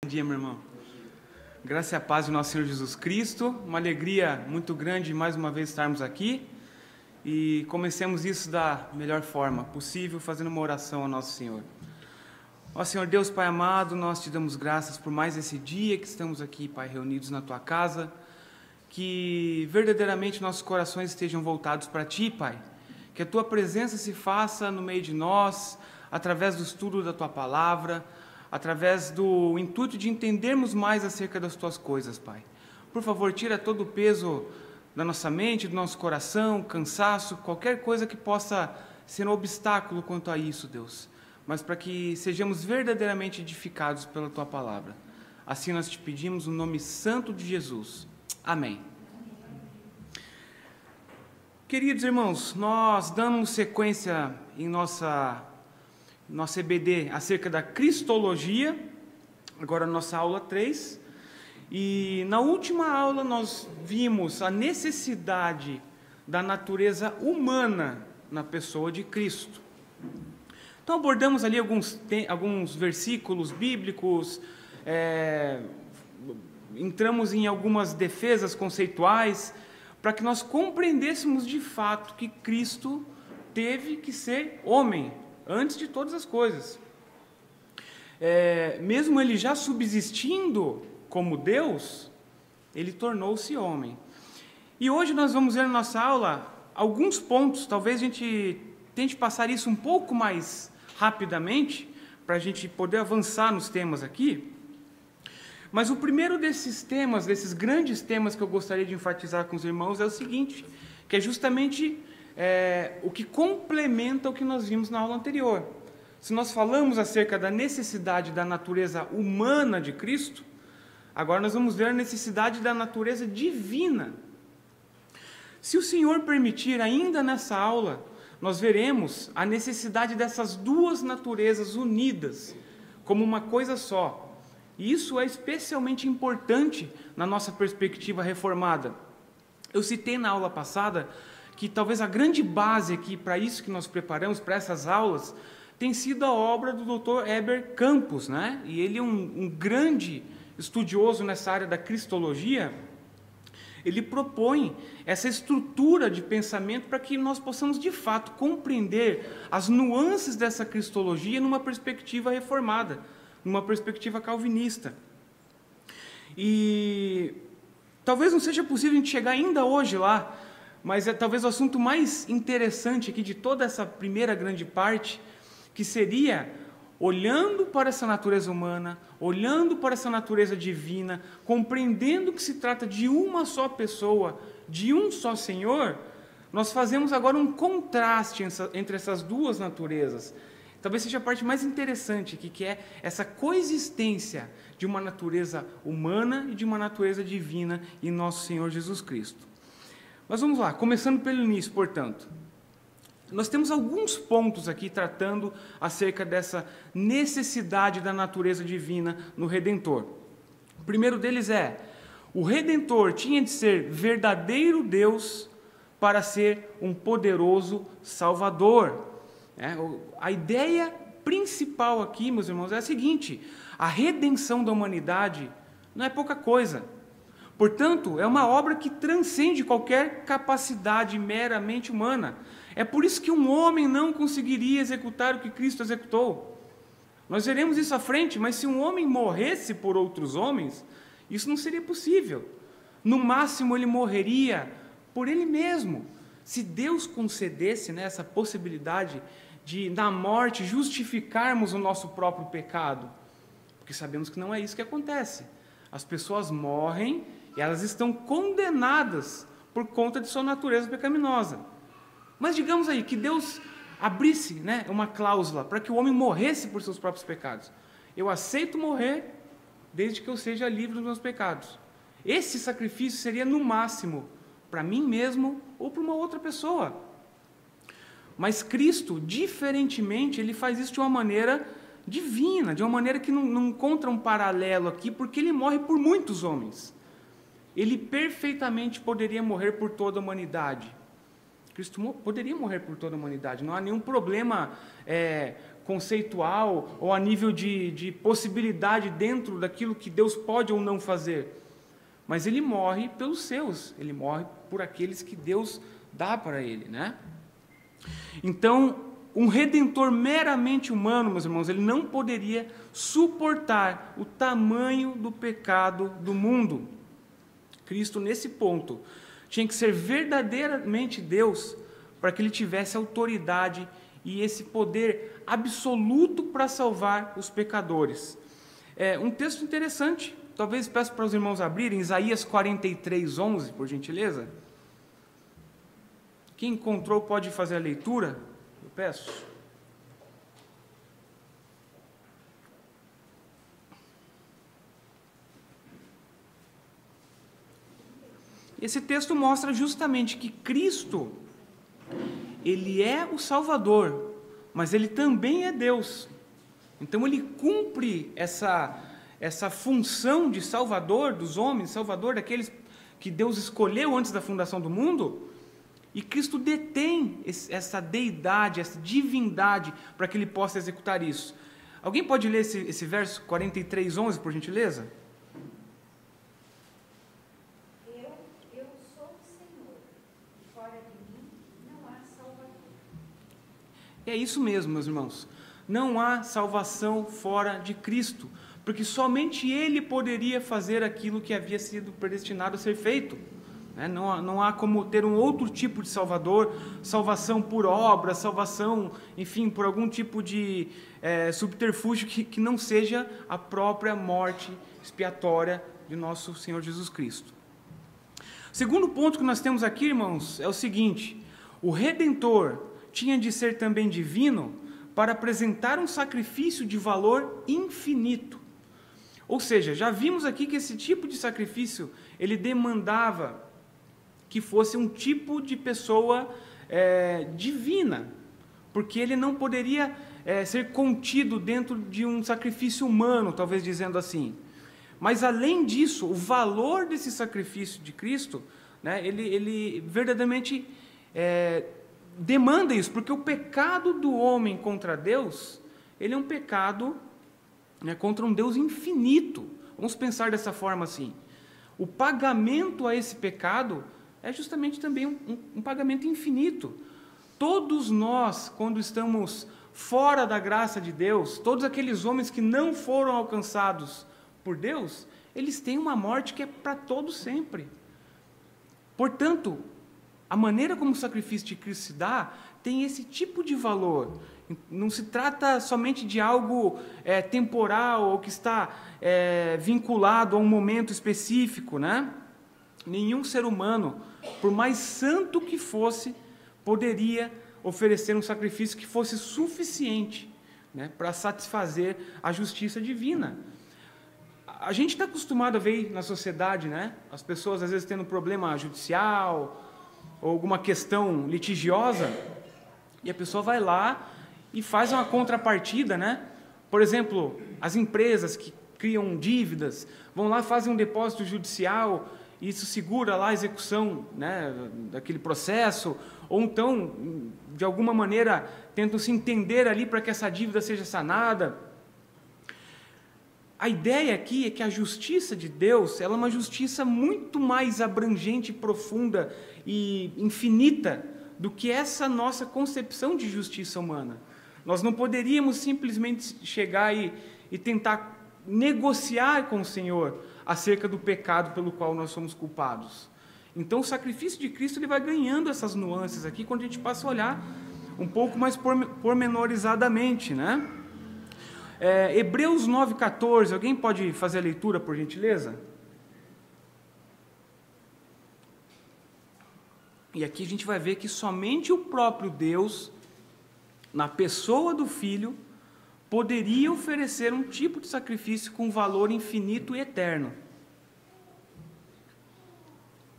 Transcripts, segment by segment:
Bom dia, meu irmão. Graça e a paz de nosso Senhor Jesus Cristo. Uma alegria muito grande mais uma vez estarmos aqui. E comecemos isso da melhor forma possível, fazendo uma oração ao nosso Senhor. Ó Senhor Deus, Pai amado, nós te damos graças por mais esse dia que estamos aqui, Pai, reunidos na Tua casa. Que verdadeiramente nossos corações estejam voltados para Ti, Pai. Que a Tua presença se faça no meio de nós, através do estudo da Tua palavra, através do intuito de entendermos mais acerca das Tuas coisas, Pai. Por favor, tira todo o peso da nossa mente, do nosso coração, cansaço, qualquer coisa que possa ser um obstáculo quanto a isso, Deus. Mas para que sejamos verdadeiramente edificados pela Tua palavra. Assim nós te pedimos no nome santo de Jesus. Amém. Queridos irmãos, nós damos sequência em nosso EBD acerca da Cristologia, agora nossa aula 3, e na última aula nós vimos a necessidade da natureza humana na pessoa de Cristo. Então abordamos ali alguns versículos bíblicos, entramos em algumas defesas conceituais, para que nós compreendêssemos de fato que Cristo teve que ser homem, antes de todas as coisas. Mesmo ele já subsistindo como Deus, ele tornou-se homem. E hoje nós vamos ver na nossa aula alguns pontos, talvez a gente tente passar isso um pouco mais rapidamente, para a gente poder avançar nos temas aqui. Mas o primeiro desses temas, desses grandes temas que eu gostaria de enfatizar com os irmãos é o seguinte, que é justamente o que complementa o que nós vimos na aula anterior. Se nós falamos acerca da necessidade da natureza humana de Cristo, agora nós vamos ver a necessidade da natureza divina. Se o Senhor permitir, ainda nessa aula, nós veremos a necessidade dessas duas naturezas unidas como uma coisa só. E isso é especialmente importante na nossa perspectiva reformada. Eu citei na aula passada que talvez a grande base aqui para isso que nós preparamos, para essas aulas, tem sido a obra do Dr. Heber Campos, né? E ele é um grande estudioso nessa área da cristologia. Ele propõe essa estrutura de pensamento para que nós possamos, de fato, compreender as nuances dessa cristologia numa perspectiva reformada, numa perspectiva calvinista. E talvez não seja possível a gente chegar ainda hoje lá, mas é talvez o assunto mais interessante aqui de toda essa primeira grande parte, que seria olhando para essa natureza humana, olhando para essa natureza divina, compreendendo que se trata de uma só pessoa, de um só Senhor, nós fazemos agora um contraste entre essas duas naturezas. Talvez seja a parte mais interessante aqui, que é essa coexistência de uma natureza humana e de uma natureza divina em nosso Senhor Jesus Cristo. Mas vamos lá, começando pelo início, portanto. Nós temos alguns pontos aqui tratando acerca dessa necessidade da natureza divina no Redentor. O primeiro deles o Redentor tinha de ser verdadeiro Deus para ser um poderoso Salvador. A ideia principal aqui, meus irmãos, é a seguinte: a redenção da humanidade não é pouca coisa. Portanto, é uma obra que transcende qualquer capacidade meramente humana. É por isso que um homem não conseguiria executar o que Cristo executou. Nós veremos isso à frente, mas se um homem morresse por outros homens, isso não seria possível. No máximo, ele morreria por ele mesmo. Se Deus concedesse essa possibilidade de, na morte, justificarmos o nosso próprio pecado, porque sabemos que não é isso que acontece. As pessoas morrem e elas estão condenadas por conta de sua natureza pecaminosa. Mas digamos aí que Deus abrisse uma cláusula para que o homem morresse por seus próprios pecados. Eu aceito morrer desde que eu seja livre dos meus pecados. Esse sacrifício seria no máximo para mim mesmo ou para uma outra pessoa. Mas Cristo, diferentemente, ele faz isso de uma maneira divina, de uma maneira que não encontra um paralelo aqui, porque ele morre por muitos homens. Ele perfeitamente poderia morrer por toda a humanidade. Cristo poderia morrer por toda a humanidade, não há nenhum problema conceitual ou a nível de possibilidade dentro daquilo que Deus pode ou não fazer. Mas ele morre pelos seus, ele morre por aqueles que Deus dá para ele, né? Então, um redentor meramente humano, meus irmãos, ele não poderia suportar o tamanho do pecado do mundo. Cristo, nesse ponto, tinha que ser verdadeiramente Deus para que ele tivesse autoridade e esse poder absoluto para salvar os pecadores. Um texto interessante, talvez peço para os irmãos abrirem, Isaías 43:11, por gentileza. Quem encontrou pode fazer a leitura, eu peço. Esse texto mostra justamente que Cristo, ele é o Salvador, mas ele também é Deus. Então ele cumpre essa função de Salvador dos homens, Salvador daqueles que Deus escolheu antes da fundação do mundo, e Cristo detém essa deidade, essa divindade, para que ele possa executar isso. Alguém pode ler esse verso 43:11, por gentileza? Eu sou o Senhor, e fora de mim não há salvador. É isso mesmo, meus irmãos. Não há salvação fora de Cristo, porque somente Ele poderia fazer aquilo que havia sido predestinado a ser feito. Não há como ter um outro tipo de Salvador, salvação por obra, salvação, enfim, por algum tipo de subterfúgio que não seja a própria morte expiatória de nosso Senhor Jesus Cristo. O segundo ponto que nós temos aqui, irmãos, é o seguinte: o Redentor tinha de ser também divino para apresentar um sacrifício de valor infinito. Ou seja, já vimos aqui que esse tipo de sacrifício, ele demandava que fosse um tipo de pessoa divina, porque ele não poderia ser contido dentro de um sacrifício humano, talvez dizendo assim. Mas, além disso, o valor desse sacrifício de Cristo, né, ele verdadeiramente demanda isso, porque o pecado do homem contra Deus, ele é um pecado, né, contra um Deus infinito. Vamos pensar dessa forma assim. O pagamento a esse pecado é justamente também um pagamento infinito. Todos nós, quando estamos fora da graça de Deus, todos aqueles homens que não foram alcançados por Deus, eles têm uma morte que é para todo sempre. Portanto, a maneira como o sacrifício de Cristo se dá tem esse tipo de valor. Não se trata somente de algo temporal ou que está vinculado a um momento específico, né? Nenhum ser humano, por mais santo que fosse, poderia oferecer um sacrifício que fosse suficiente, né, para satisfazer a justiça divina. A gente está acostumado a ver na sociedade, né, as pessoas às vezes tendo problema judicial ou alguma questão litigiosa, e a pessoa vai lá e faz uma contrapartida, né? Por exemplo, as empresas que criam dívidas vão lá, fazem um depósito judicial, e isso segura lá a execução, né, daquele processo, ou então, de alguma maneira, tentam se entender ali para que essa dívida seja sanada. A ideia aqui é que a justiça de Deus, ela é uma justiça muito mais abrangente, profunda e infinita do que essa nossa concepção de justiça humana. Nós não poderíamos simplesmente chegar e tentar negociar com o Senhor acerca do pecado pelo qual nós somos culpados. Então, o sacrifício de Cristo ele vai ganhando essas nuances aqui quando a gente passa a olhar um pouco mais pormenorizadamente, né? Hebreus 9,14, alguém pode fazer a leitura, por gentileza? E aqui a gente vai ver que somente o próprio Deus, na pessoa do Filho, poderia oferecer um tipo de sacrifício com valor infinito e eterno.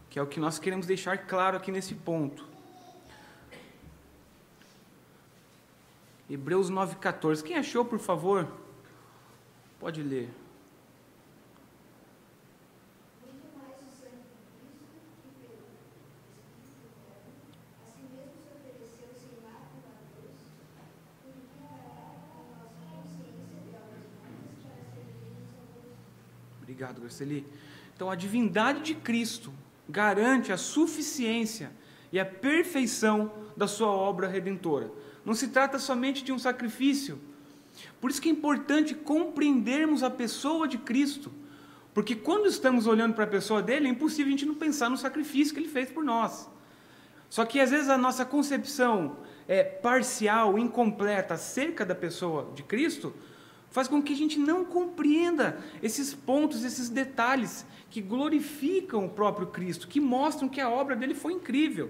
Que é o que nós queremos deixar claro aqui nesse ponto. Hebreus 9,14. Quem achou, por favor? Pode ler. Obrigado, Graceli. Então, a divindade de Cristo garante a suficiência e a perfeição da sua obra redentora. Não se trata somente de um sacrifício. Por isso que é importante compreendermos a pessoa de Cristo. Porque quando estamos olhando para a pessoa dele, é impossível a gente não pensar no sacrifício que ele fez por nós. Só que às vezes a nossa concepção parcial, incompleta acerca da pessoa de Cristo, faz com que a gente não compreenda esses pontos, esses detalhes que glorificam o próprio Cristo, que mostram que a obra dele foi incrível.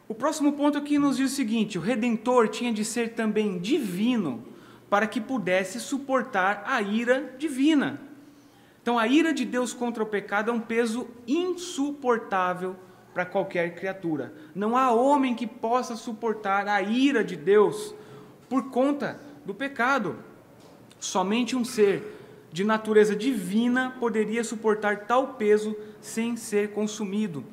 O próximo ponto aqui nos diz o seguinte: o Redentor tinha de ser também divino, para que pudesse suportar a ira divina. Então, a ira de Deus contra o pecado é um peso insuportável para qualquer criatura. Não há homem que possa suportar a ira de Deus por conta do pecado. Somente um ser de natureza divina poderia suportar tal peso sem ser consumido.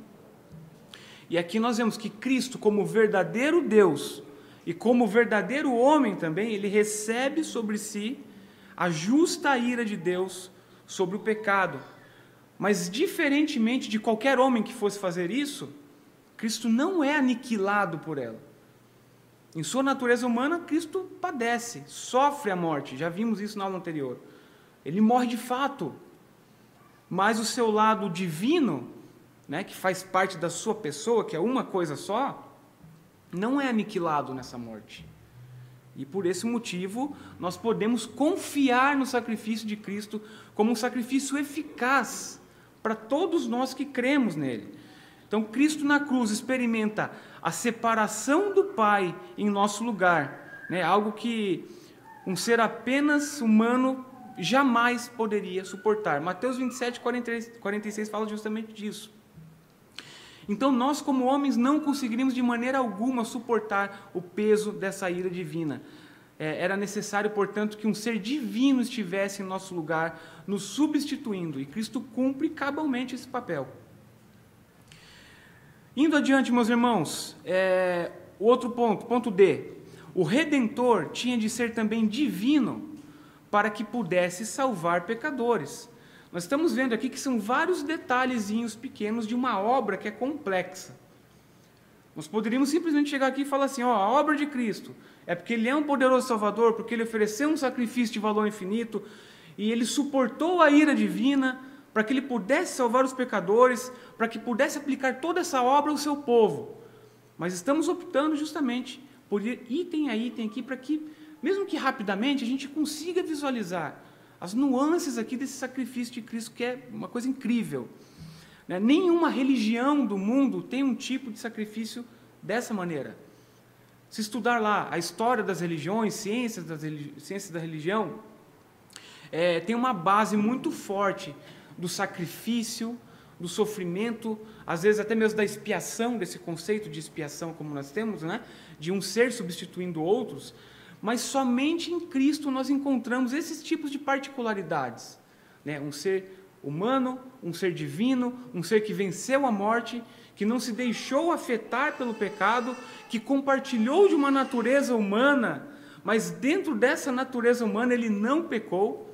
E aqui nós vemos que Cristo, como verdadeiro Deus e como verdadeiro homem também, ele recebe sobre si a justa ira de Deus sobre o pecado. Mas, diferentemente de qualquer homem que fosse fazer isso, Cristo não é aniquilado por ela. Em sua natureza humana, Cristo padece, sofre a morte. Já vimos isso na aula anterior. Ele morre de fato. Mas o seu lado divino, né, que faz parte da sua pessoa, que é uma coisa só, não é aniquilado nessa morte. E por esse motivo, nós podemos confiar no sacrifício de Cristo como um sacrifício eficaz para todos nós que cremos nele. Então, Cristo na cruz experimenta a separação do Pai em nosso lugar, né? Algo que um ser apenas humano jamais poderia suportar. Mateus 27, 46 fala justamente disso. Então, nós como homens não conseguiríamos de maneira alguma suportar o peso dessa ira divina. Era necessário, portanto, que um ser divino estivesse em nosso lugar, nos substituindo, e Cristo cumpre cabalmente esse papel. Indo adiante, meus irmãos, o outro ponto, ponto D. O Redentor tinha de ser também divino para que pudesse salvar pecadores. Nós estamos vendo aqui que são vários detalhezinhos pequenos de uma obra que é complexa. Nós poderíamos simplesmente chegar aqui e falar assim, a obra de Cristo é porque Ele é um poderoso Salvador, porque Ele ofereceu um sacrifício de valor infinito, e Ele suportou a ira divina para que Ele pudesse salvar os pecadores, para que pudesse aplicar toda essa obra ao seu povo. Mas estamos optando justamente por ir item a item aqui, para que, mesmo que rapidamente, a gente consiga visualizar as nuances aqui desse sacrifício de Cristo, que é uma coisa incrível. Nenhuma religião do mundo tem um tipo de sacrifício dessa maneira. Se estudar lá a história das religiões, ciências da religião, tem uma base muito forte do sacrifício, do sofrimento, às vezes até mesmo da expiação, desse conceito de expiação como nós temos, né? De um ser substituindo outros. Mas somente em Cristo nós encontramos esses tipos de particularidades. Um ser humano, um ser divino, um ser que venceu a morte, que não se deixou afetar pelo pecado, que compartilhou de uma natureza humana, mas dentro dessa natureza humana ele não pecou.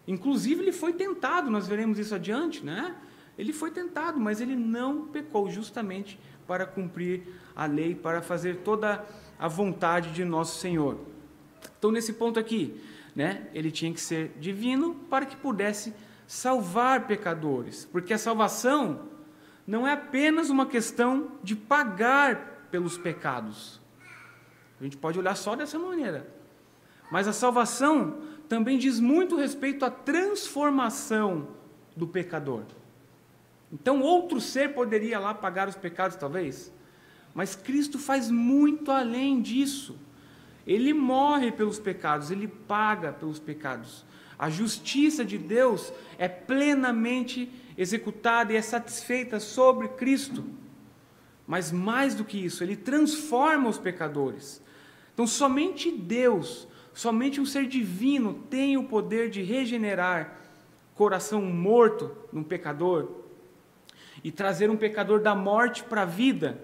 Inclusive ele foi tentado, nós veremos isso adiante, né? Ele foi tentado, mas ele não pecou, justamente para cumprir a lei, para fazer toda a vontade de nosso Senhor. Então, nesse ponto aqui, ele tinha que ser divino para que pudesse salvar pecadores, porque a salvação não é apenas uma questão de pagar pelos pecados. A gente pode olhar só dessa maneira. Mas a salvação também diz muito respeito à transformação do pecador. Então, outro ser poderia lá pagar os pecados, talvez, mas Cristo faz muito além disso. Ele morre pelos pecados, ele paga pelos pecados. A justiça de Deus é plenamente executada e é satisfeita sobre Cristo. Mas mais do que isso, ele transforma os pecadores. Então, somente Deus, somente um ser divino tem o poder de regenerar coração morto num pecador e trazer um pecador da morte para a vida.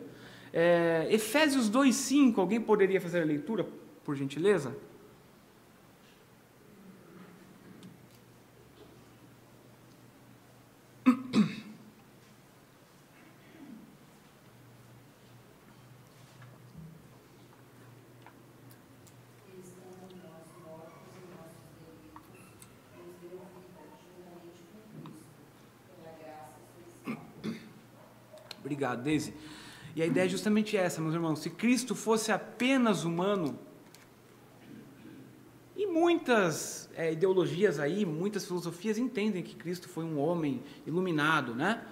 Efésios 2,5, alguém poderia fazer a leitura, por gentileza? Obrigado, Deise. E a ideia é justamente essa, meus irmãos. Se Cristo fosse apenas humano, e muitas ideologias aí, muitas filosofias entendem que Cristo foi um homem iluminado, né?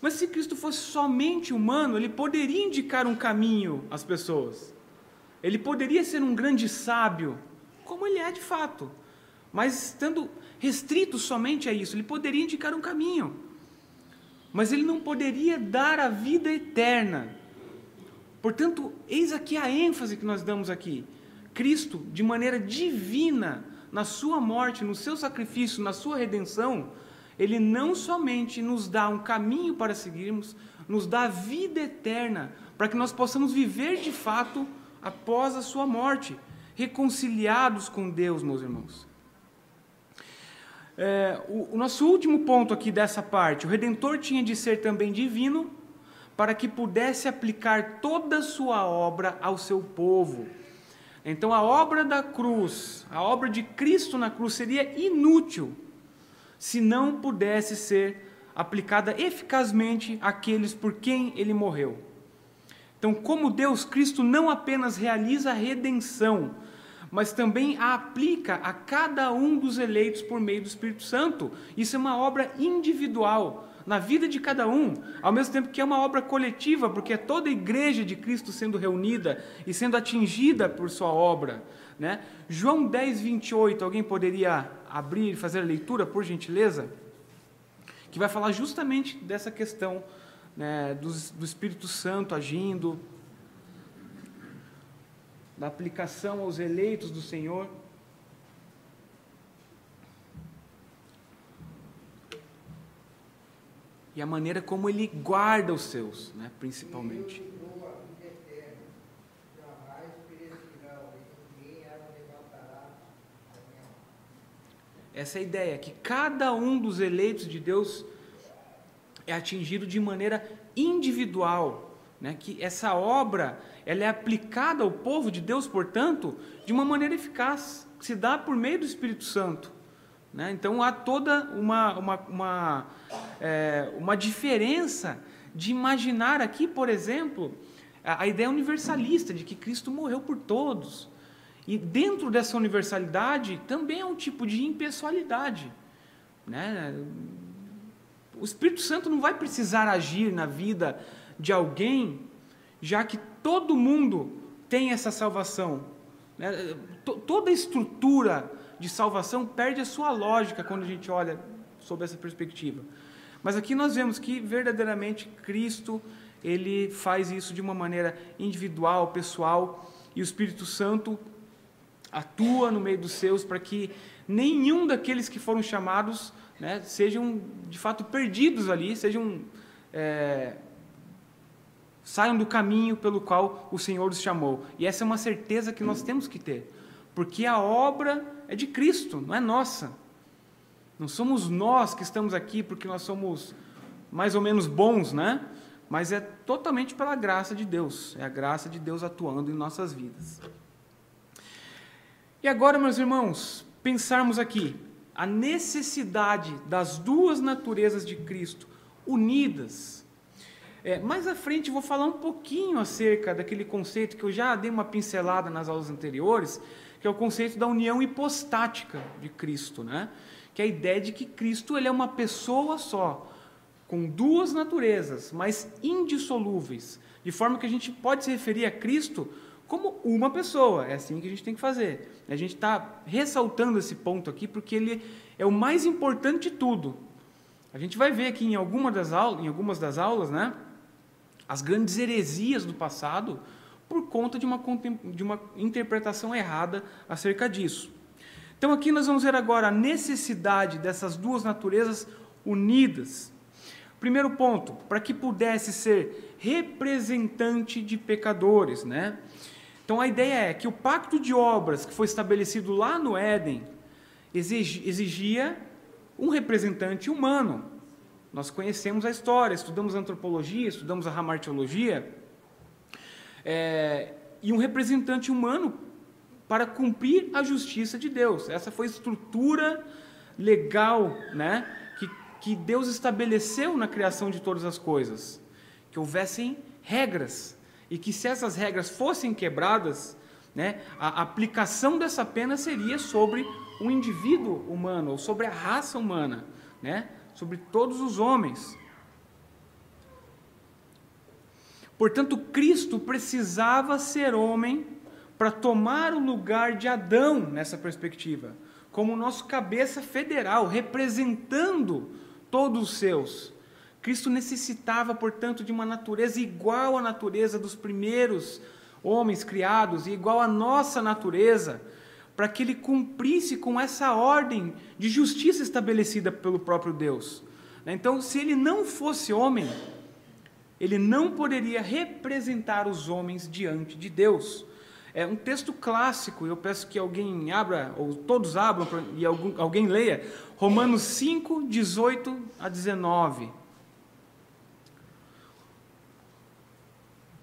Mas se Cristo fosse somente humano, ele poderia indicar um caminho às pessoas. Ele poderia ser um grande sábio, como ele é de fato. Mas estando restrito somente a isso, ele poderia indicar um caminho. Mas ele não poderia dar a vida eterna. Portanto, eis aqui a ênfase que nós damos aqui. Cristo, de maneira divina, na sua morte, no seu sacrifício, na sua redenção, ele não somente nos dá um caminho para seguirmos, nos dá a vida eterna, para que nós possamos viver de fato após a sua morte, reconciliados com Deus, meus irmãos. O nosso último ponto aqui dessa parte, o Redentor tinha de ser também divino, para que pudesse aplicar toda a sua obra ao seu povo. Então a obra da cruz, a obra de Cristo na cruz seria inútil, se não pudesse ser aplicada eficazmente àqueles por quem ele morreu. Então, como Deus, Cristo não apenas realiza a redenção, mas também a aplica a cada um dos eleitos por meio do Espírito Santo. Isso é uma obra individual, na vida de cada um, ao mesmo tempo que é uma obra coletiva, porque é toda a igreja de Cristo sendo reunida e sendo atingida por sua obra, né? João 10, 28, alguém poderia abrir e fazer a leitura, por gentileza? Que vai falar justamente dessa questão, né, do Espírito Santo agindo, da aplicação aos eleitos do Senhor. E a maneira como ele guarda os seus, né, principalmente. Essa é a ideia, que cada um dos eleitos de Deus é atingido de maneira individual, né? Que essa obra ela é aplicada ao povo de Deus, portanto, de uma maneira eficaz, que se dá por meio do Espírito Santo, né? Então há toda uma diferença de imaginar aqui, por exemplo, a ideia universalista de que Cristo morreu por todos. E dentro dessa universalidade também é um tipo de impessoalidade, né? O Espírito Santo não vai precisar agir na vida de alguém, já que todo mundo tem essa salvação, né? Toda a estrutura de salvação perde a sua lógica quando a gente olha sob essa perspectiva. Mas aqui nós vemos que verdadeiramente Cristo, ele faz isso de uma maneira individual, pessoal, e o Espírito Santo atua no meio dos seus para que nenhum daqueles que foram chamados, né, sejam de fato perdidos ali, saiam do caminho pelo qual o Senhor os chamou. E essa é uma certeza que nós temos que ter, porque a obra é de Cristo, não é nossa. Não somos nós que estamos aqui porque nós somos mais ou menos bons, né? Mas é totalmente pela graça de Deus, é a graça de Deus atuando em nossas vidas. E agora, meus irmãos, pensarmos aqui a necessidade das duas naturezas de Cristo unidas. Mais à frente eu vou falar um pouquinho acerca daquele conceito que eu já dei uma pincelada nas aulas anteriores, que é o conceito da união hipostática de Cristo, né? Que é a ideia de que Cristo ele é uma pessoa só, com duas naturezas, mas indissolúveis, de forma que a gente pode se referir a Cristo como uma pessoa. É assim que a gente tem que fazer. A gente está ressaltando esse ponto aqui porque ele é o mais importante de tudo. A gente vai ver aqui em algumas das aulas, né, as grandes heresias do passado por conta de uma interpretação errada acerca disso. Então aqui nós vamos ver agora a necessidade dessas duas naturezas unidas. Primeiro ponto, para que pudesse ser representante de pecadores, né? Então a ideia é que o pacto de obras que foi estabelecido lá no Éden exigia um representante humano. Nós conhecemos a história, estudamos antropologia, estudamos a hamartiologia, e um representante humano para cumprir a justiça de Deus. Essa foi a estrutura legal, né, que Deus estabeleceu na criação de todas as coisas. que houvessem regras, e que se essas regras fossem quebradas, né, a aplicação dessa pena seria sobre o indivíduo humano, ou sobre a raça humana, né, sobre todos os homens. Portanto, Cristo precisava ser homem para tomar o lugar de Adão nessa perspectiva, como nosso cabeça federal, representando todos os seus. Cristo necessitava, portanto, de uma natureza igual à natureza dos primeiros homens criados e igual à nossa natureza, para que ele cumprisse com essa ordem de justiça estabelecida pelo próprio Deus. Então, se ele não fosse homem, ele não poderia representar os homens diante de Deus. É um texto clássico, eu peço que alguém abra, ou todos abram, e alguém leia, Romanos 5, 18 a 19.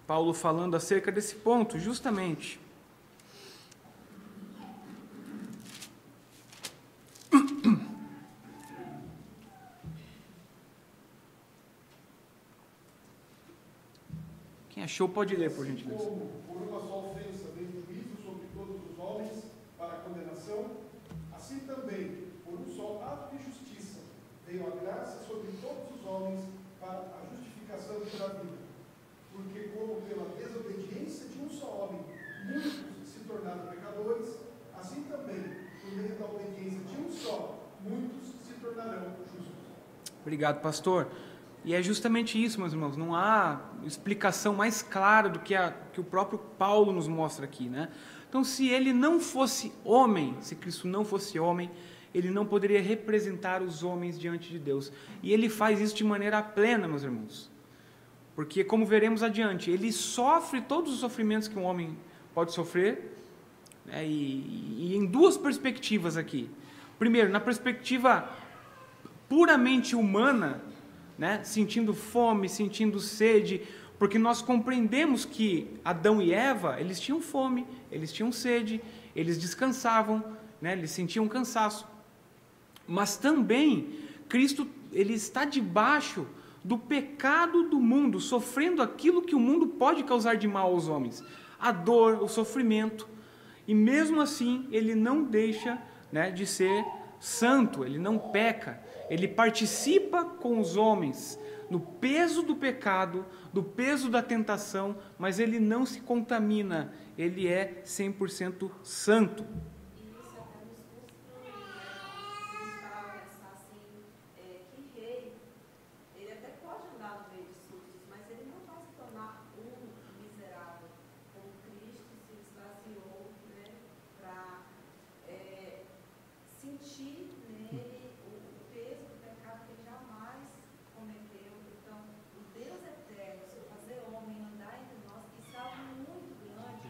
Paulo falando acerca desse ponto, justamente. Quem achou pode ler, por gentileza. Como por uma só ofensa veio o juízo sobre todos os homens para a condenação, assim também, por um só ato de justiça, veio a graça sobre todos os homens para a justificação da vida. Porque como pela desobediência de um só homem, muitos se tornaram pecadores, assim também, por meio da obediência de um só, muitos se tornarão justos. Obrigado, pastor. E é justamente isso, meus irmãos, não há explicação mais clara do que o próprio Paulo nos mostra aqui, né? Então, se ele não fosse homem, se Cristo não fosse homem, ele não poderia representar os homens diante de Deus. E ele faz isso de maneira plena, meus irmãos. Porque, como veremos adiante, ele sofre todos os sofrimentos que um homem pode sofrer, né? E em duas perspectivas aqui. Primeiro, na perspectiva puramente humana, né? Sentindo fome, sentindo sede, porque nós compreendemos que Adão e Eva, eles tinham fome, eles tinham sede, eles descansavam, né? Eles sentiam cansaço. Mas também, Cristo, ele está debaixo do pecado do mundo, sofrendo aquilo que o mundo pode causar de mal aos homens, a dor, o sofrimento, e mesmo assim, ele não deixa, né, de ser santo, ele não peca, ele participa com os homens no peso do pecado, do peso da tentação, mas ele não se contamina, ele é 100% santo. E isso até nos constrói, né? A gente para pensar assim, que rei, ele até pode andar no meio de súditos, mas ele não vai se tornar um miserável, como Cristo se esvaziou, né? Para sentir nele o peso do pecado que ele jamais cometeu. Então, o Deus eterno, se fazer homem, andar entre nós, isso é algo muito grande,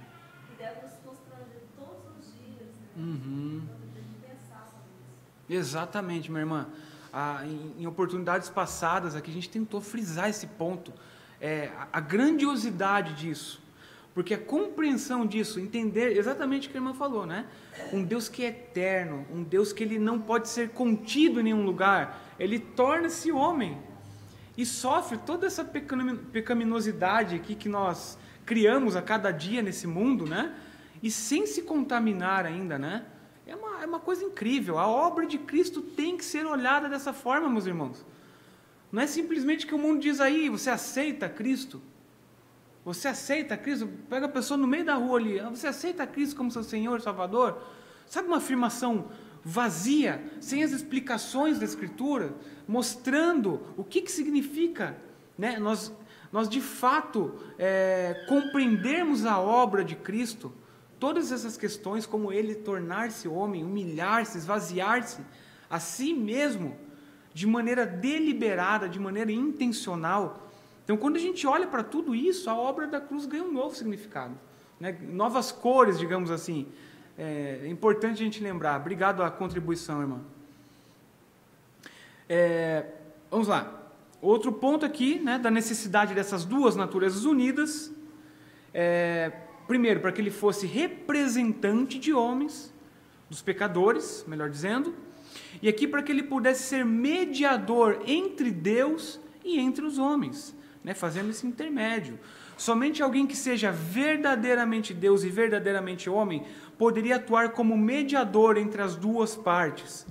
que deve nos constranger todos os dias, né? Uhum. Então, tem que pensar sobre isso. Exatamente, minha irmã. Em oportunidades passadas aqui a gente tentou frisar esse ponto, a grandiosidade disso, porque a compreensão disso, entender exatamente o que a irmã falou, né? Um Deus que é eterno, um Deus que ele não pode ser contido em nenhum lugar, ele torna-se homem e sofre toda essa pecaminosidade aqui que nós criamos a cada dia nesse mundo, né? E sem se contaminar ainda, né? É uma coisa incrível. A obra de Cristo tem que ser olhada dessa forma, meus irmãos. Não é simplesmente que o mundo diz aí, você aceita Cristo? Você aceita Cristo? Pega a pessoa no meio da rua ali, você aceita Cristo como seu Senhor e Salvador? Sabe, uma afirmação vazia, sem as explicações da Escritura, mostrando o que significa, né? Nós de fato compreendermos a obra de Cristo, todas essas questões, como ele tornar-se homem, humilhar-se, esvaziar-se a si mesmo, de maneira deliberada, de maneira intencional. Então, quando a gente olha para tudo isso, a obra da cruz ganha um novo significado, né? Novas cores, digamos assim. É importante a gente lembrar. Obrigado à contribuição, irmã. Vamos lá. Outro ponto aqui, né, da necessidade dessas duas naturezas unidas. Primeiro, para que ele fosse representante de homens, dos pecadores, melhor dizendo. E aqui para que ele pudesse ser mediador entre Deus e entre os homens. né, fazendo esse intermédio. Somente alguém que seja verdadeiramente Deus e verdadeiramente homem poderia atuar como mediador entre as duas partes.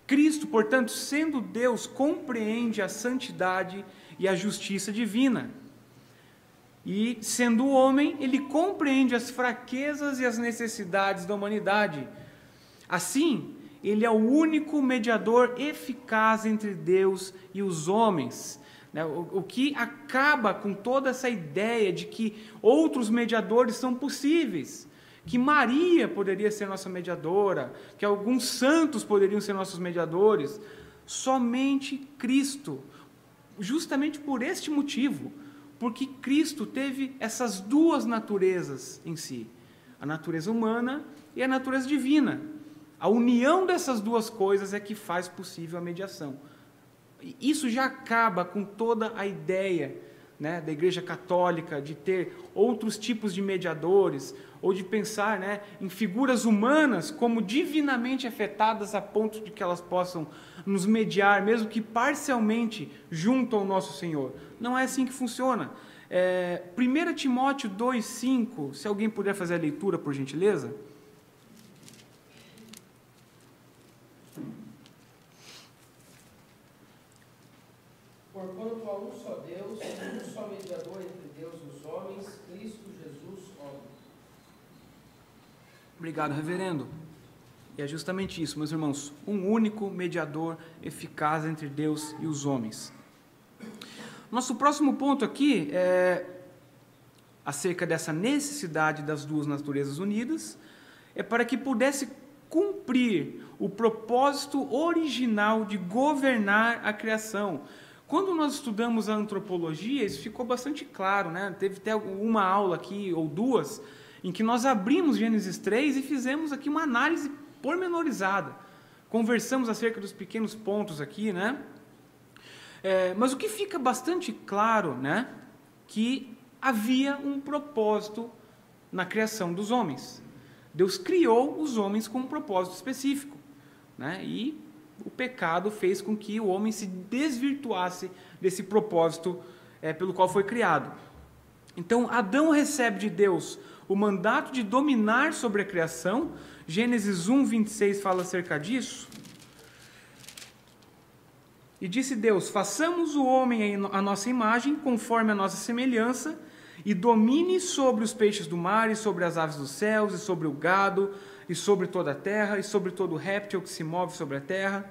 Cristo, portanto, sendo Deus, compreende a santidade e a justiça divina. E, sendo homem, ele compreende as fraquezas e as necessidades da humanidade. Assim, ele é o único mediador eficaz entre Deus e os homens. O que acaba com toda essa ideia de que outros mediadores são possíveis, que Maria poderia ser nossa mediadora, que alguns santos poderiam ser nossos mediadores. Somente Cristo, justamente por este motivo, porque Cristo teve essas duas naturezas em si, a natureza humana e a natureza divina. A união dessas duas coisas é que faz possível a mediação. Isso já acaba com toda a ideia, né, da Igreja Católica de ter outros tipos de mediadores, ou de pensar, né, em figuras humanas como divinamente afetadas a ponto de que elas possam nos mediar, mesmo que parcialmente, junto ao nosso Senhor. Não é assim que funciona. 1 Timóteo 2,5, se alguém puder fazer a leitura, por gentileza. Porquanto há um só Deus, um só mediador entre Deus e os homens, Cristo Jesus, homem. Obrigado, reverendo. E é justamente isso, meus irmãos, um único mediador eficaz entre Deus e os homens. Nosso próximo ponto aqui é acerca dessa necessidade das duas naturezas unidas, é para que pudesse cumprir o propósito original de governar a criação. Quando nós estudamos a antropologia, isso ficou bastante claro, né? Teve até uma aula aqui, ou duas, em que nós abrimos Gênesis 3 e fizemos aqui uma análise pormenorizada. Conversamos acerca dos pequenos pontos aqui, né? Mas o que fica bastante claro, né? Que havia um propósito na criação dos homens. Deus criou os homens com um propósito específico, né? E o pecado fez com que o homem se desvirtuasse desse propósito pelo qual foi criado. Então, Adão recebe de Deus o mandato de dominar sobre a criação. Gênesis 1, 26 fala acerca disso. E disse Deus: façamos o homem à nossa imagem, conforme a nossa semelhança, e domine sobre os peixes do mar, e sobre as aves dos céus, e sobre o gado, e sobre toda a terra, e sobre todo réptil que se move sobre a terra.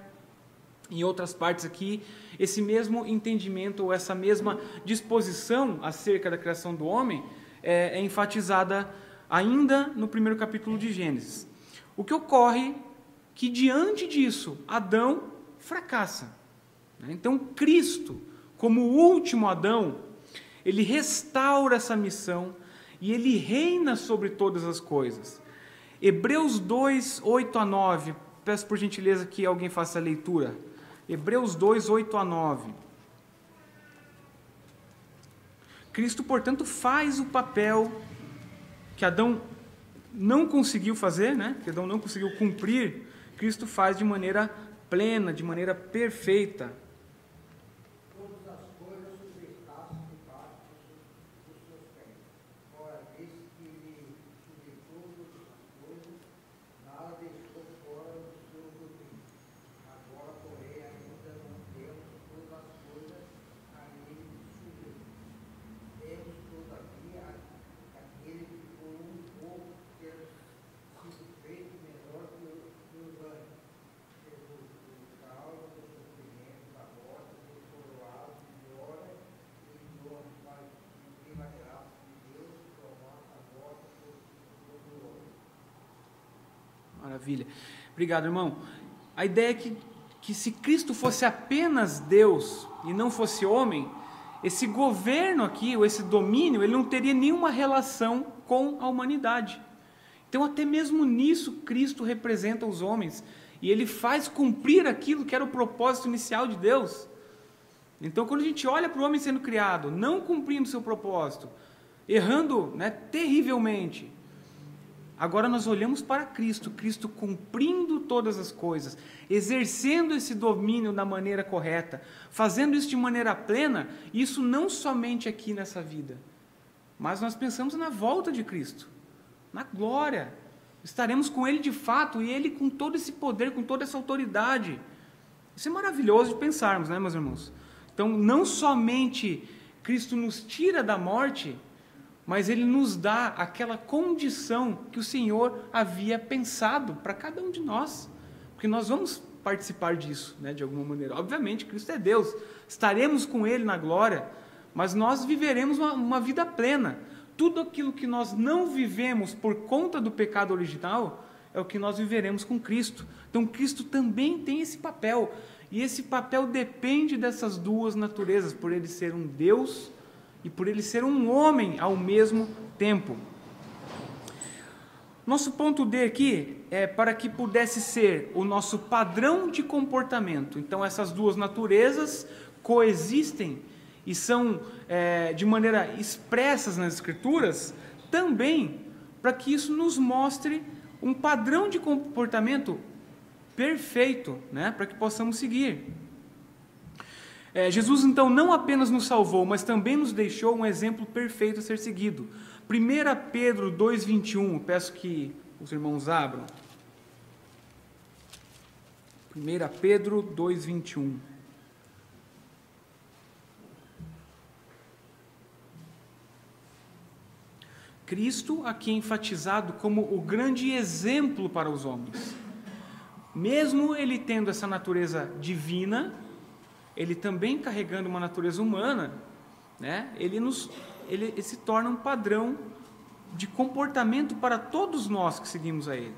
Em outras partes aqui, esse mesmo entendimento, ou essa mesma disposição acerca da criação do homem, é enfatizada ainda no primeiro capítulo de Gênesis. O que ocorre que, diante disso, Adão fracassa. Então, Cristo, como o último Adão, ele restaura essa missão e ele reina sobre todas as coisas. Hebreus 2, 8 a 9. Peço por gentileza que alguém faça a leitura. Hebreus 2, 8 a 9. Cristo, portanto, faz o papel que Adão não conseguiu fazer, né? Que Adão não conseguiu cumprir. Cristo faz de maneira plena, de maneira perfeita. Maravilha. Obrigado, irmão. A ideia é que se Cristo fosse apenas Deus e não fosse homem, esse governo aqui, ou esse domínio, ele não teria nenhuma relação com a humanidade. Então, até mesmo nisso, Cristo representa os homens e ele faz cumprir aquilo que era o propósito inicial de Deus. Então, quando a gente olha para o homem sendo criado, não cumprindo seu propósito, errando, né, terrivelmente, Agora nós olhamos para Cristo, Cristo cumprindo todas as coisas, exercendo esse domínio da maneira correta, fazendo isso de maneira plena, isso não somente aqui nessa vida, mas nós pensamos na volta de Cristo, na glória. Estaremos com Ele de fato, e Ele com todo esse poder, com toda essa autoridade. Isso é maravilhoso de pensarmos, né, meus irmãos? Então, não somente Cristo nos tira da morte, mas Ele nos dá aquela condição que o Senhor havia pensado para cada um de nós, porque nós vamos participar disso, né, de alguma maneira. Obviamente, Cristo é Deus, estaremos com Ele na glória, mas nós viveremos uma vida plena. Tudo aquilo que nós não vivemos por conta do pecado original, é o que nós viveremos com Cristo. Então, Cristo também tem esse papel, e esse papel depende dessas duas naturezas, por Ele ser um Deus e por Ele ser um homem ao mesmo tempo. Nosso ponto D aqui é para que pudesse ser o nosso padrão de comportamento. Então, essas duas naturezas coexistem e são de maneira expressas nas Escrituras, também para que isso nos mostre um padrão de comportamento perfeito, né, para que possamos seguir. Jesus, então, não apenas nos salvou, mas também nos deixou um exemplo perfeito a ser seguido. 1 Pedro 2,21, peço que os irmãos abram. 1 Pedro 2,21. Cristo aqui é enfatizado como o grande exemplo para os homens. Mesmo Ele tendo essa natureza divina, Ele também carregando uma natureza humana, né? Ele se torna um padrão de comportamento para todos nós que seguimos a Ele.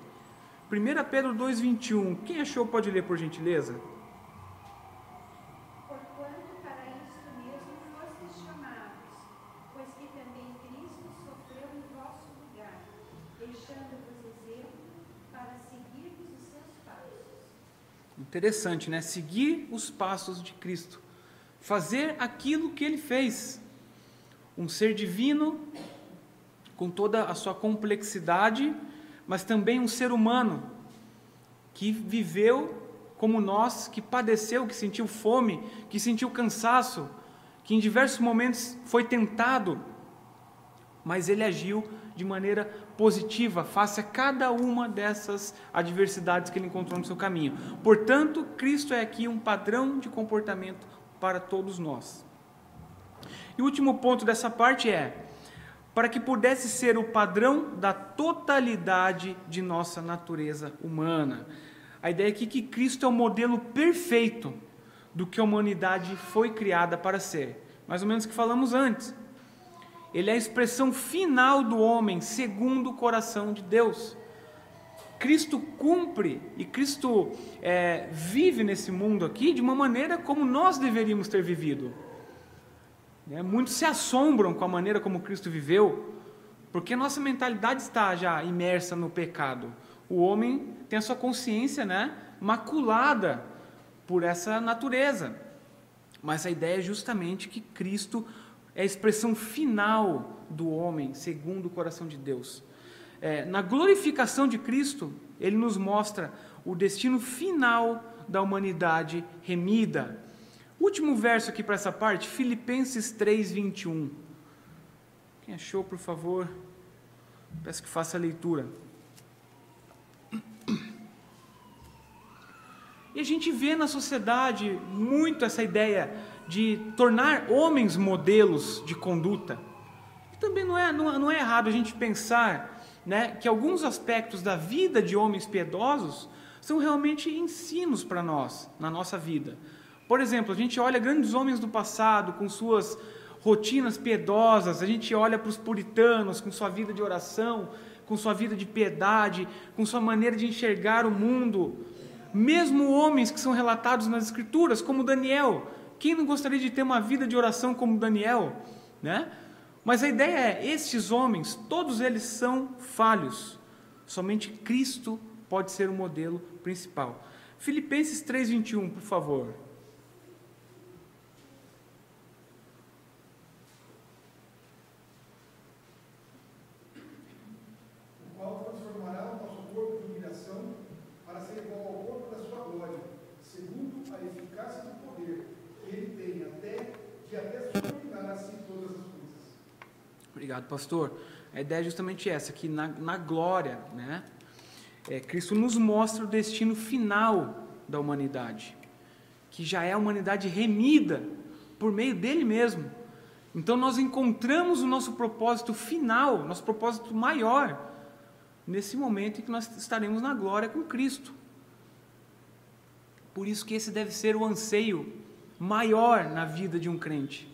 1 Pedro 2,21, quem achou pode ler por gentileza? Porquanto para isto mesmo fostes chamados, pois que também Cristo sofreu em vosso lugar, deixando-vos exemplo para seguirmos os seus passos. Interessante, né? Seguir os passos de Cristo. Fazer aquilo que Ele fez. Um ser divino, com toda a sua complexidade, mas também um ser humano, que viveu como nós, que padeceu, que sentiu fome, que sentiu cansaço, que em diversos momentos foi tentado, mas Ele agiu de maneira positiva face a cada uma dessas adversidades que Ele encontrou no seu caminho. Portanto, Cristo é aqui um padrão de comportamento para todos nós. E o último ponto dessa parte é, para que pudesse ser o padrão da totalidade de nossa natureza humana. A ideia aqui é que Cristo é o modelo perfeito do que a humanidade foi criada para ser. Mais ou menos o que falamos antes. Ele é a expressão final do homem, segundo o coração de Deus. Cristo cumpre e Cristo vive nesse mundo aqui de uma maneira como nós deveríamos ter vivido. Muitos se assombram com a maneira como Cristo viveu, porque nossa mentalidade está já imersa no pecado. O homem tem a sua consciência, maculada por essa natureza. Mas a ideia é justamente que Cristo é a expressão final do homem, segundo o coração de Deus. Na glorificação de Cristo, Ele nos mostra o destino final da humanidade remida. Último verso aqui para essa parte, Filipenses 3:21. Quem achou, por favor, peço que faça a leitura. E a gente vê na sociedade muito essa ideia de tornar homens modelos de conduta. E também não é errado a gente pensar, que alguns aspectos da vida de homens piedosos são realmente ensinos para nós, na nossa vida. Por exemplo, a gente olha grandes homens do passado com suas rotinas piedosas, a gente olha para os puritanos com sua vida de oração, com sua vida de piedade, com sua maneira de enxergar o mundo. Mesmo homens que são relatados nas Escrituras, como Daniel. Quem não gostaria de ter uma vida de oração como Daniel? Mas a ideia é, estes homens, todos eles são falhos. Somente Cristo pode ser o modelo principal. Filipenses 3:21, por favor. O qual transformou Obrigado, pastor. A ideia é justamente essa, que na glória, né, Cristo nos mostra o destino final da humanidade, que já é a humanidade remida por meio dele mesmo. Então nós encontramos o nosso propósito final, nosso propósito maior, nesse momento em que nós estaremos na glória com Cristo. Por isso que esse deve ser o anseio maior na vida de um crente.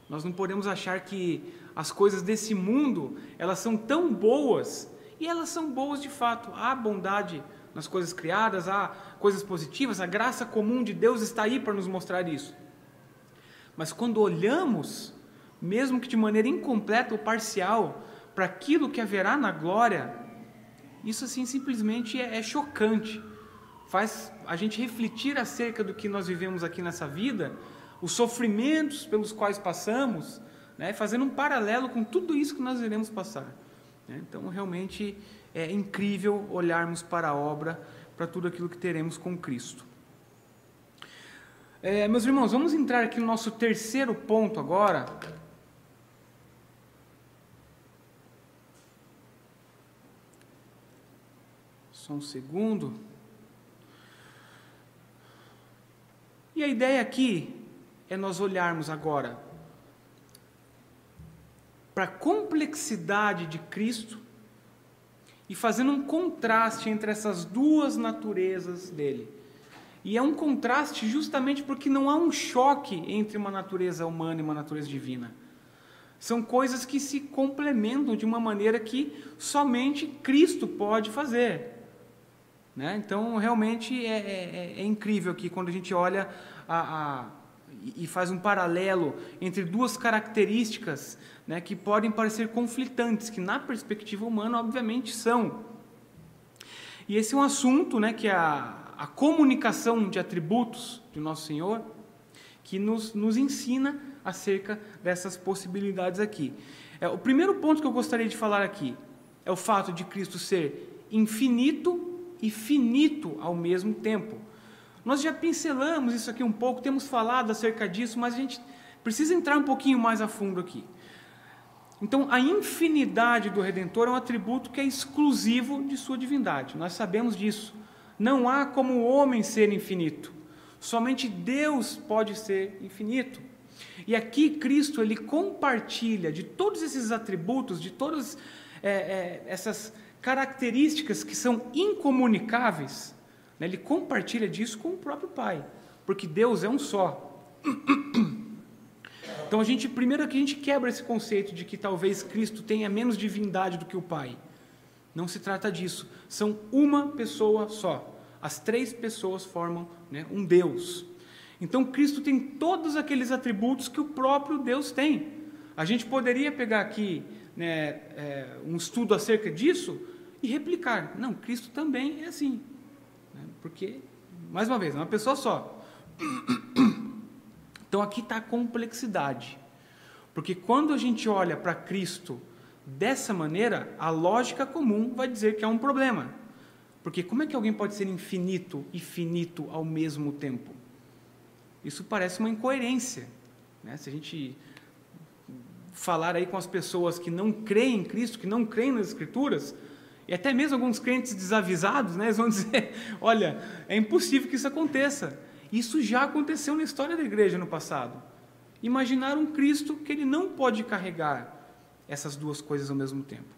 Nós não podemos achar que as coisas desse mundo, elas são tão boas, e elas são boas de fato. Há bondade nas coisas criadas, há coisas positivas, a graça comum de Deus está aí para nos mostrar isso. Mas quando olhamos, mesmo que de maneira incompleta ou parcial, para aquilo que haverá na glória, isso assim simplesmente é chocante. Faz a gente refletir acerca do que nós vivemos aqui nessa vida, os sofrimentos pelos quais passamos, né, fazendo um paralelo com tudo isso que nós iremos passar. Então, realmente é incrível olharmos para a obra, para tudo aquilo que teremos com Cristo. Meus irmãos, vamos entrar aqui no nosso terceiro ponto agora. Só um segundo. E a ideia aqui é nós olharmos agora para a complexidade de Cristo e fazendo um contraste entre essas duas naturezas dele. E é um contraste justamente porque não há um choque entre uma natureza humana e uma natureza divina. São coisas que se complementam de uma maneira que somente Cristo pode fazer. Então, realmente é incrível aqui quando a gente olha e faz um paralelo entre duas características, né, que podem parecer conflitantes, que na perspectiva humana, obviamente, são. E esse é um assunto, né, que é a comunicação de atributos de Nosso Senhor, que nos ensina acerca dessas possibilidades aqui. O primeiro ponto que eu gostaria de falar aqui é o fato de Cristo ser infinito e finito ao mesmo tempo. Nós já pincelamos isso aqui um pouco, temos falado acerca disso, mas a gente precisa entrar um pouquinho mais a fundo aqui. Então, a infinidade do Redentor é um atributo que é exclusivo de sua divindade. Nós sabemos disso. Não há como o homem ser infinito. Somente Deus pode ser infinito. E aqui Cristo, ele compartilha de todos esses atributos, de todas essas características que são incomunicáveis, né? Ele compartilha disso com o próprio Pai, porque Deus é um só. Então, primeiro aqui a gente quebra esse conceito de que talvez Cristo tenha menos divindade do que o Pai. Não se trata disso. São uma pessoa só. As três pessoas formam, né, um Deus. Então, Cristo tem todos aqueles atributos que o próprio Deus tem. A gente poderia pegar aqui, né, um estudo acerca disso e replicar. Não, Cristo também é assim. Né, porque, mais uma vez, é uma pessoa só. Então, aqui está a complexidade. Porque quando a gente olha para Cristo dessa maneira, a lógica comum vai dizer que há um problema. Porque como é que alguém pode ser infinito e finito ao mesmo tempo? Isso parece uma incoerência, né? Se a gente falar aí com as pessoas que não creem em Cristo, que não creem nas Escrituras, e até mesmo alguns crentes desavisados, né, eles vão dizer, olha, é impossível que isso aconteça. Isso já aconteceu na história da igreja no passado. Imaginar um Cristo que ele não pode carregar essas duas coisas ao mesmo tempo.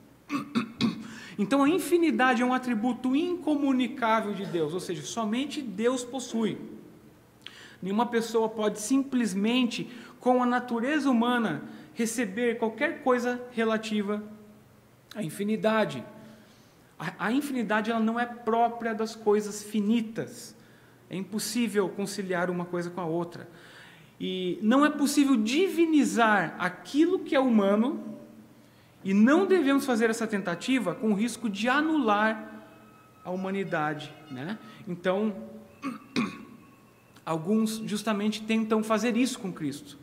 Então a infinidade é um atributo incomunicável de Deus, ou seja, somente Deus possui. Nenhuma pessoa pode simplesmente, com a natureza humana, receber qualquer coisa relativa à infinidade. A infinidade ela não é própria das coisas finitas. É impossível conciliar uma coisa com a outra. E não é possível divinizar aquilo que é humano, e não devemos fazer essa tentativa com o risco de anular a humanidade, né? Então, alguns justamente tentam fazer isso com Cristo,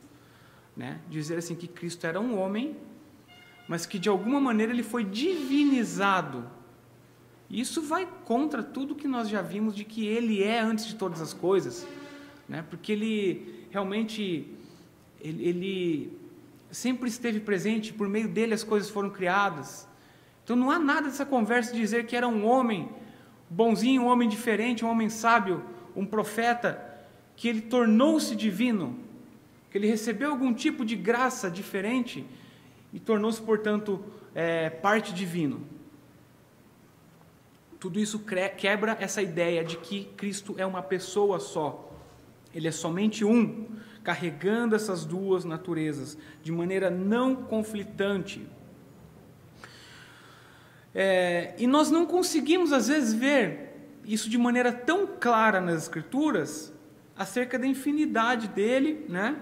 né? Dizer assim que Cristo era um homem, mas que de alguma maneira ele foi divinizado. Isso vai contra tudo que nós já vimos de que ele é antes de todas as coisas, né? Porque ele realmente ele sempre esteve presente, por meio dele as coisas foram criadas. Então não há nada dessa conversa de dizer que era um homem bonzinho, um homem diferente, um homem sábio, um profeta, que ele tornou-se divino, que ele recebeu algum tipo de graça diferente e tornou-se, portanto, parte divino. Tudo isso quebra essa ideia de que Cristo é uma pessoa só. Ele é somente um, carregando essas duas naturezas de maneira não conflitante. E nós não conseguimos, às vezes, ver isso de maneira tão clara nas Escrituras, acerca da infinidade dele, né?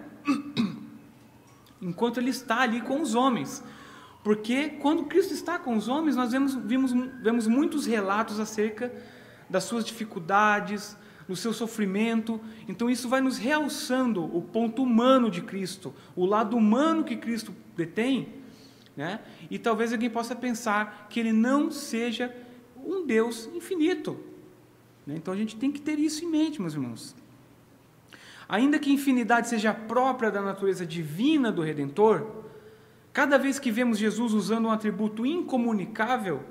Enquanto ele está ali com os homens. Porque quando Cristo está com os homens, nós vemos muitos relatos acerca das suas dificuldades, do seu sofrimento. Então isso vai nos realçando o ponto humano de Cristo, o lado humano que Cristo detém, né? E talvez alguém possa pensar que ele não seja um Deus infinito, né? Então a gente tem que ter isso em mente, meus irmãos. Ainda que a infinidade seja própria da natureza divina do Redentor, cada vez que vemos Jesus usando um atributo incomunicável,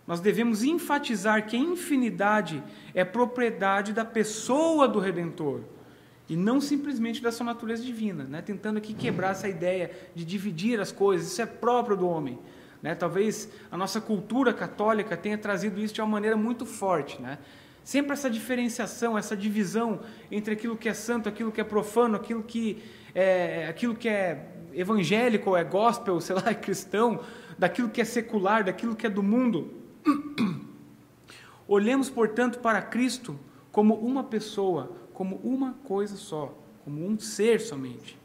nós devemos enfatizar que a infinidade é propriedade da pessoa do Redentor, e não simplesmente da sua natureza divina, né? Tentando aqui quebrar essa ideia de dividir as coisas, isso é próprio do homem, né? Talvez a nossa cultura católica tenha trazido isso de uma maneira muito forte, né? Sempre essa diferenciação, essa divisão entre aquilo que é santo, aquilo que é profano, aquilo que é evangélico, é gospel, sei lá, é cristão, daquilo que é secular, daquilo que é do mundo. Olhemos, portanto, para Cristo como uma pessoa, como uma coisa só, como um ser somente.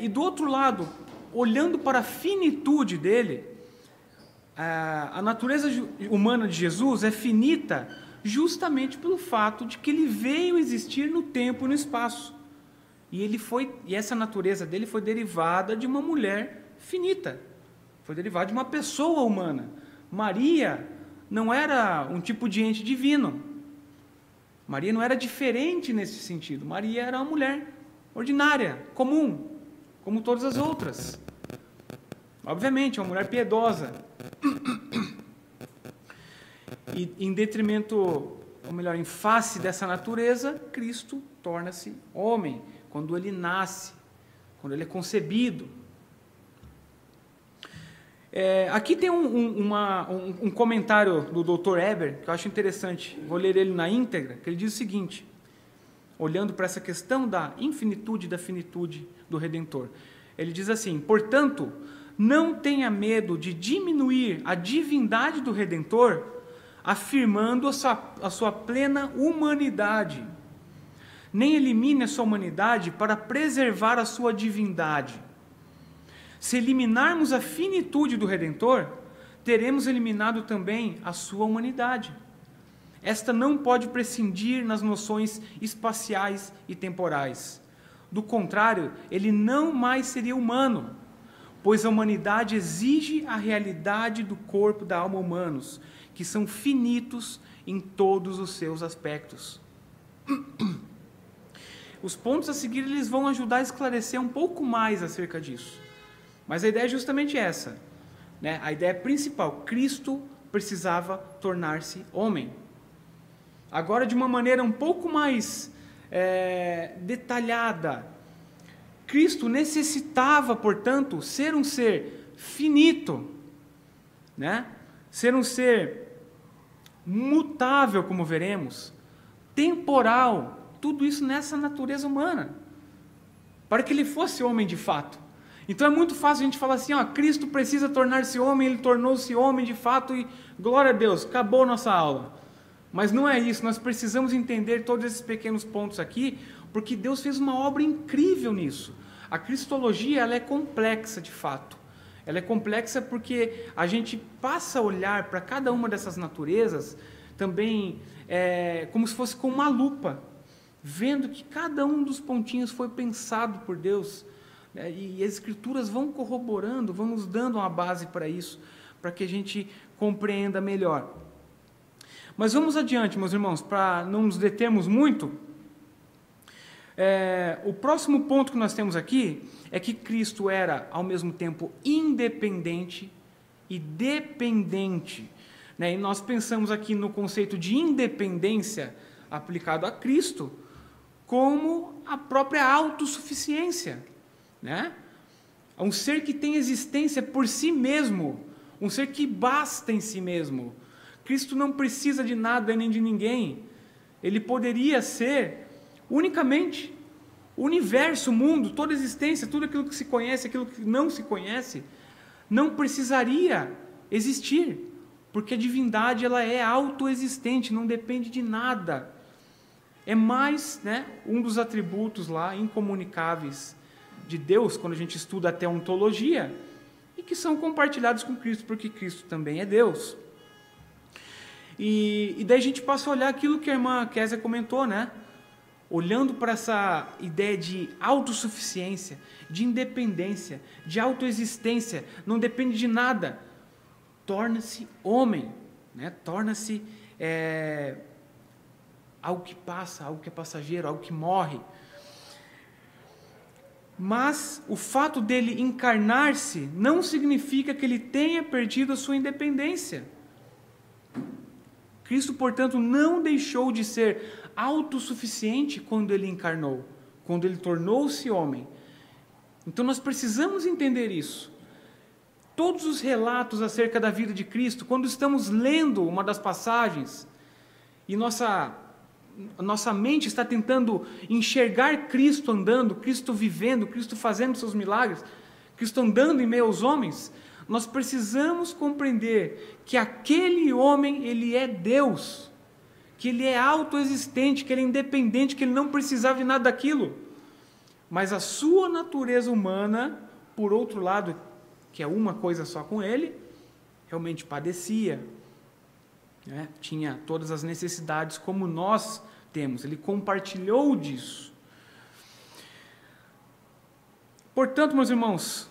E do outro lado, olhando para a finitude dele, a natureza humana de Jesus é finita justamente pelo fato de que ele veio existir no tempo e no espaço. E essa natureza dele foi derivada de uma mulher finita, foi derivada de uma pessoa humana. Maria não era um tipo de ente divino. Maria não era diferente nesse sentido. Maria era uma mulher ordinária, comum, como todas as outras. Obviamente, uma mulher piedosa. E em detrimento, ou melhor, em face dessa natureza, Cristo torna-se homem, quando ele nasce, quando ele é concebido. Aqui tem um comentário do Dr. Eber, que eu acho interessante, vou ler ele na íntegra, que ele diz o seguinte, olhando para essa questão da infinitude e da finitude do Redentor. Ele diz assim: portanto, não tenha medo de diminuir a divindade do Redentor, afirmando a sua plena humanidade. Nem elimine a sua humanidade para preservar a sua divindade. Se eliminarmos a finitude do Redentor, teremos eliminado também a sua humanidade. Esta não pode prescindir nas noções espaciais e temporais. Do contrário, ele não mais seria humano, pois a humanidade exige a realidade do corpo e da alma humanos, que são finitos em todos os seus aspectos. Os pontos a seguir eles vão ajudar a esclarecer um pouco mais acerca disso. Mas a ideia é justamente essa, né? A ideia principal, Cristo precisava tornar-se homem. Agora, de uma maneira um pouco mais detalhada, Cristo necessitava, portanto, ser um ser finito, né? Ser um ser mutável, como veremos, temporal, tudo isso nessa natureza humana, para que ele fosse homem de fato. Então é muito fácil a gente falar assim, Cristo precisa tornar-se homem, ele tornou-se homem de fato e glória a Deus, acabou a nossa aula. Mas não é isso, nós precisamos entender todos esses pequenos pontos aqui, porque Deus fez uma obra incrível nisso. A cristologia ela é complexa de fato. Ela é complexa porque a gente passa a olhar para cada uma dessas naturezas também como se fosse com uma lupa, vendo que cada um dos pontinhos foi pensado por Deus. E as Escrituras vão corroborando, vão nos dando uma base para isso, para que a gente compreenda melhor. Mas vamos adiante, meus irmãos, para não nos determos muito. O próximo ponto que nós temos aqui é que Cristo era, ao mesmo tempo, independente e dependente. E nós pensamos aqui no conceito de independência aplicado a Cristo como a própria autossuficiência. Um ser que tem existência por si mesmo, um ser que basta em si mesmo. Cristo não precisa de nada nem de ninguém. Ele poderia ser unicamente o universo, o mundo, toda a existência, tudo aquilo que se conhece, aquilo que não se conhece, não precisaria existir, porque a divindade ela é autoexistente, não depende de nada. É mais um dos atributos lá incomunicáveis de Deus, quando a gente estuda a teontologia, e que são compartilhados com Cristo, porque Cristo também é Deus. E daí a gente passa a olhar aquilo que a irmã Késia comentou, olhando para essa ideia de autossuficiência, de independência, de autoexistência, não depende de nada, torna-se homem, torna-se algo que passa, algo que é passageiro, algo que morre. Mas o fato dele encarnar-se não significa que ele tenha perdido a sua independência. Cristo, portanto, não deixou de ser autossuficiente quando ele encarnou, quando ele tornou-se homem. Então nós precisamos entender isso. Todos os relatos acerca da vida de Cristo, quando estamos lendo uma das passagens e nossa mente está tentando enxergar Cristo andando, Cristo vivendo, Cristo fazendo seus milagres, Cristo andando em meio aos homens, nós precisamos compreender que aquele homem, ele é Deus, que ele é autoexistente, que ele é independente, que ele não precisava de nada daquilo. Mas a sua natureza humana, por outro lado, que é uma coisa só com ele, realmente padecia, tinha todas as necessidades como nós temos, ele compartilhou disso. Portanto, meus irmãos,